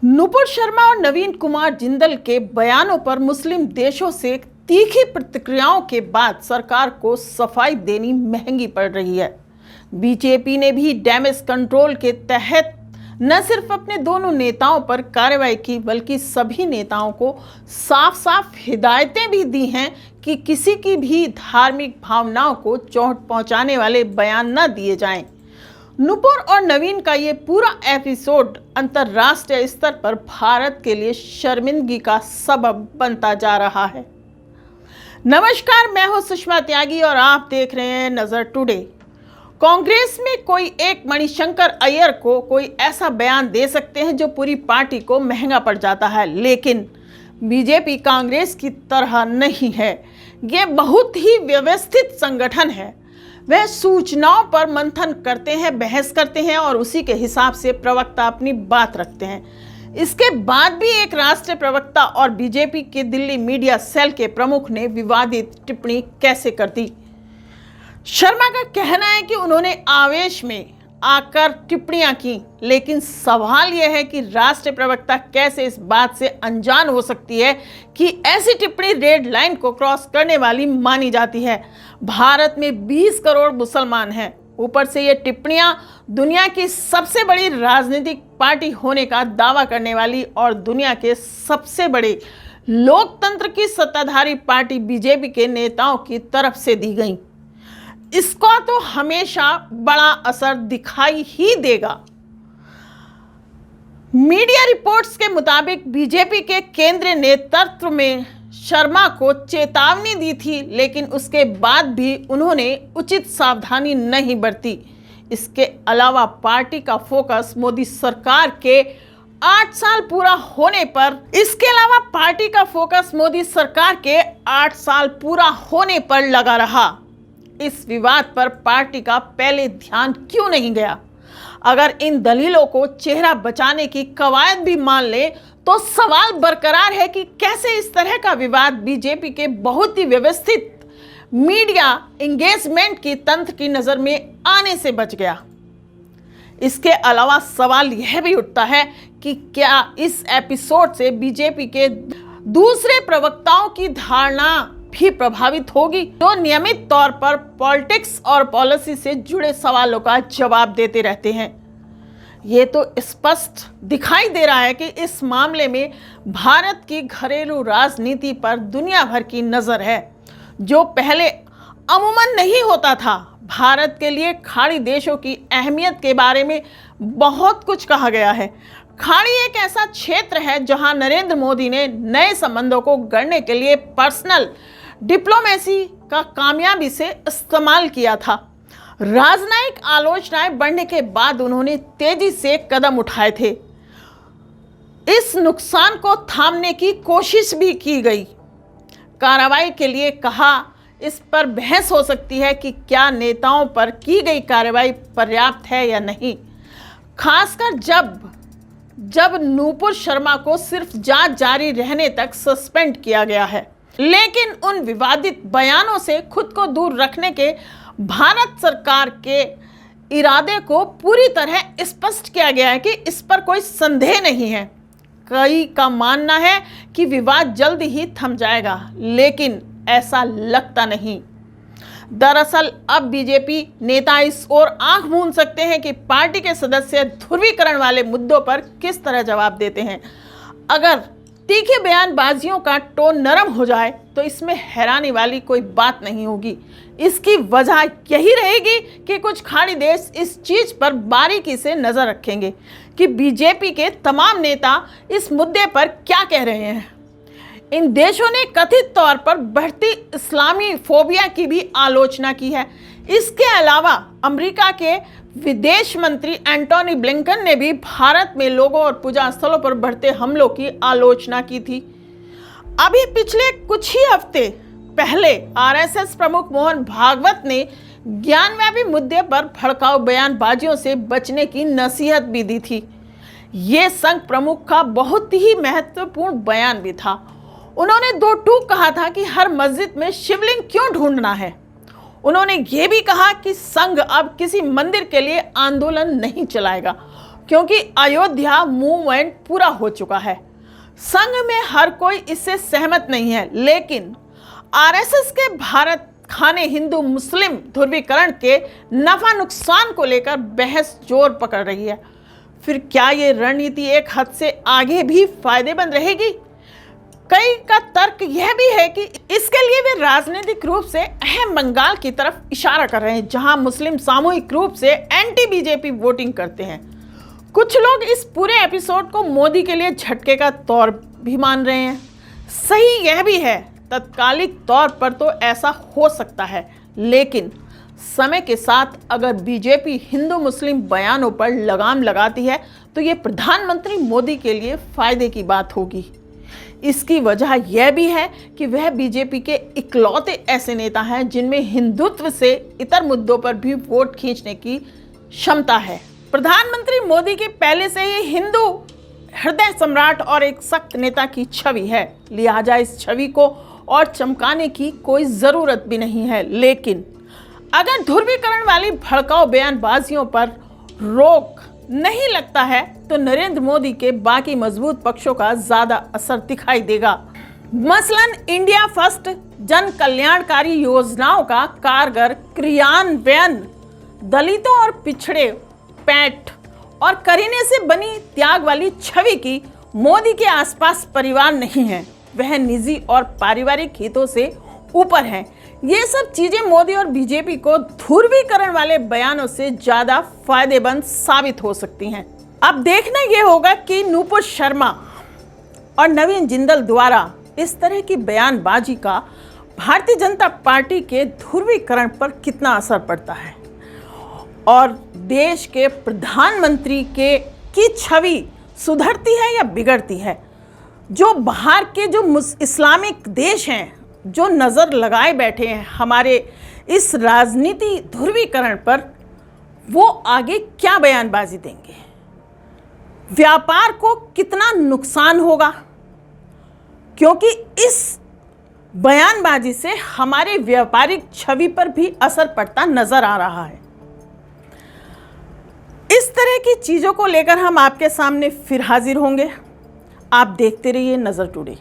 नुपुर शर्मा और नवीन कुमार जिंदल के बयानों पर मुस्लिम देशों से तीखी प्रतिक्रियाओं के बाद सरकार को सफाई देनी महंगी पड़ रही है। बीजेपी ने भी डैमेज कंट्रोल के तहत न सिर्फ अपने दोनों नेताओं पर कार्रवाई की बल्कि सभी नेताओं को साफ साफ हिदायतें भी दी हैं कि किसी की भी धार्मिक भावनाओं को चोट पहुंचाने वाले बयान न दिए जाएं। नुपुर और नवीन का ये पूरा एपिसोड अंतर्राष्ट्रीय स्तर पर भारत के लिए शर्मिंदगी का सबब बनता जा रहा है। नमस्कार, मैं हूं सुषमा त्यागी और आप देख रहे हैं नजर टुडे। कांग्रेस में कोई एक मणिशंकर अय्यर को कोई ऐसा बयान दे सकते हैं जो पूरी पार्टी को महंगा पड़ जाता है, लेकिन बीजेपी कांग्रेस की तरह नहीं है। ये बहुत ही व्यवस्थित संगठन है। वह सूचनाओं पर मंथन करते हैं, बहस करते हैं और उसी के हिसाब से प्रवक्ता अपनी बात रखते हैं। इसके बाद भी एक राष्ट्रीय प्रवक्ता और बीजेपी के दिल्ली मीडिया सेल के प्रमुख ने विवादित टिप्पणी कैसे कर दी। शर्मा का कहना है कि उन्होंने आवेश में आकर टिप्पणियां की, लेकिन सवाल यह है कि राष्ट्रीय प्रवक्ता कैसे इस बात से अनजान हो सकती है कि ऐसी टिप्पणी रेड लाइन को क्रॉस करने वाली मानी जाती है। भारत में 20 करोड़ मुसलमान हैं। ऊपर से ये टिप्पणियां दुनिया की सबसे बड़ी राजनीतिक पार्टी होने का दावा करने वाली और दुनिया के सबसे बड़े लोकतंत्र की सत्ताधारी पार्टी बीजेपी के नेताओं की तरफ से दी गई। इसका तो हमेशा बड़ा असर दिखाई ही देगा। मीडिया रिपोर्ट्स के मुताबिक बीजेपी के केंद्रीय नेतृत्व में शर्मा को चेतावनी दी थी, लेकिन उसके बाद भी उन्होंने उचित सावधानी नहीं बरती। इसके अलावा पार्टी का फोकस मोदी सरकार के 8 साल पूरा होने पर लगा रहा। इस विवाद पर पार्टी का पहले ध्यान क्यों नहीं गया? अगर इन दलीलों को चेहरा बचाने की कवायद भी मान ले तो सवाल बरकरार है कि कैसे इस तरह का विवाद बीजेपी के बहुत ही व्यवस्थित मीडिया एंगेजमेंट की तंत्र की नजर में आने से बच गया। इसके अलावा सवाल यह भी उठता है कि क्या इस एपिसोड से बीजेपी के दूसरे प्रवक्ताओं की धारणा भी प्रभावित होगी, जो नियमित तौर पर पॉलिटिक्स और पॉलिसी से जुड़े सवालों का जवाब देते रहते हैं। ये तो स्पष्ट दिखाई दे रहा है कि इस मामले में भारत की घरेलू राजनीति पर दुनिया भर की नजर है, जो पहले अमूमन नहीं होता था। भारत के लिए खाड़ी देशों की अहमियत के बारे में बहुत कुछ कहा गया है। खाड़ी एक ऐसा क्षेत्र है जहां नरेंद्र मोदी ने नए संबंधों को गढ़ने के लिए पर्सनल डिप्लोमेसी का कामयाबी से इस्तेमाल किया था। राजनयिक आलोचनाएं बढ़ने के बाद उन्होंने तेजी से कदम उठाए थे। इस नुकसान को थामने की कोशिश भी की गई। कार्रवाई के लिए कहा, इस पर बहस हो सकती है कि क्या नेताओं पर की गई कार्रवाई पर्याप्त है या नहीं, खासकर जब नुपुर शर्मा को सिर्फ जांच जारी रहने तक सस्पेंड किया गया है। लेकिन उन विवादित बयानों से खुद को दूर रखने के भारत सरकार के इरादे को पूरी तरह स्पष्ट किया गया है कि इस पर कोई संदेह नहीं है। कई का मानना है कि विवाद जल्द ही थम जाएगा, लेकिन ऐसा लगता नहीं। दरअसल अब बीजेपी नेता इस ओर आंख मूंद सकते हैं कि पार्टी के सदस्य ध्रुवीकरण वाले मुद्दों पर किस तरह जवाब देते हैं। अगर तीखी बयानबाजियों का टोन नरम हो जाए तो इसमें हैरानी वाली कोई बात नहीं होगी। इसकी वजह यही रहेगी कि कुछ खाड़ी देश इस चीज पर बारीकी से नजर रखेंगे कि बीजेपी के तमाम नेता इस मुद्दे पर क्या कह रहे हैं। इन देशों ने कथित तौर पर बढ़ती इस्लामी फोबिया की भी आलोचना की है। इसके अलावा अमेरिका के विदेश मंत्री एंटोनी ब्लिंकन ने भी भारत में लोगों और पूजा स्थलों पर बढ़ते हमलों की आलोचना की थी। अभी पिछले कुछ ही हफ्ते पहले आरएसएस प्रमुख मोहन भागवत ने ज्ञानव्यापी मुद्दे पर भड़काऊ बयानबाजियों से बचने की नसीहत भी दी थी। ये संघ प्रमुख का बहुत ही महत्वपूर्ण बयान भी था। उन्होंने दो टूक कहा था कि हर मस्जिद में शिवलिंग क्यों ढूंढना है। उन्होंने ये भी कहा कि संघ अब किसी मंदिर के लिए आंदोलन नहीं चलाएगा। क्योंकि अयोध्या मूवमेंट पूरा हो चुका है। संघ में हर कोई इससे सहमत नहीं है, लेकिन आरएसएस के भारत खाने हिंदू मुस्लिम ध्रुवीकरण के नफा नुकसान को लेकर बहस जोर पकड़ रही है। फिर क्या ये रणनीति एक हद से आगे भी फायदेमंद रहेगी? कई का तर्क यह भी है कि इसके लिए वे राजनीतिक रूप से अहम बंगाल की तरफ इशारा कर रहे हैं, जहां मुस्लिम सामूहिक रूप से एंटी बीजेपी वोटिंग करते हैं। कुछ लोग इस पूरे एपिसोड को मोदी के लिए झटके का तौर भी मान रहे हैं। सही यह भी है, तत्कालिक तौर पर तो ऐसा हो सकता है, लेकिन समय के साथ अगर बीजेपी हिंदू मुस्लिम बयानों पर लगाम लगाती है तो ये प्रधानमंत्री मोदी के लिए फायदे की बात होगी। इसकी वजह यह भी है कि वह बीजेपी के इकलौते ऐसे नेता हैं जिनमें हिंदुत्व से इतर मुद्दों पर भी वोट खींचने की क्षमता है। प्रधानमंत्री मोदी की पहले से ही हिंदू हृदय सम्राट और एक सख्त नेता की छवि है, लिहाजा इस छवि को और चमकाने की कोई ज़रूरत भी नहीं है। लेकिन अगर ध्रुवीकरण वाली भड़काऊ बयानबाजियों पर रोक नहीं लगता है तो नरेंद्र मोदी के बाकी मजबूत पक्षों का ज़्यादा असर दिखाई देगा। मसलन इंडिया फर्स्ट जन कल्याणकारी योजनाओं का कारगर क्रियान्वयन, दलितों और पिछड़े पैठ और करीने से बनी त्याग वाली छवि की मोदी के आसपास परिवार नहीं है, वह निजी और पारिवारिक हितों से ऊपर है। ये सब चीजें मोदी और बीजेपी को ध्रुवीकरण वाले बयानों से ज्यादा फायदेमंद साबित हो सकती हैं। अब देखना यह होगा कि नूपुर शर्मा और नवीन जिंदल द्वारा इस तरह की बयानबाजी का भारतीय जनता पार्टी के ध्रुवीकरण पर कितना असर पड़ता है और देश के प्रधानमंत्री की छवि सुधरती है या बिगड़ती है। जो बाहर के जो इस्लामिक देश हैं जो नज़र लगाए बैठे हैं हमारे इस राजनीति ध्रुवीकरण पर, वो आगे क्या बयानबाजी देंगे, व्यापार को कितना नुकसान होगा, क्योंकि इस बयानबाजी से हमारे व्यापारिक छवि पर भी असर पड़ता नजर आ रहा है। इस तरह की चीज़ों को लेकर हम आपके सामने फिर हाजिर होंगे। आप देखते रहिए नज़र टुडे।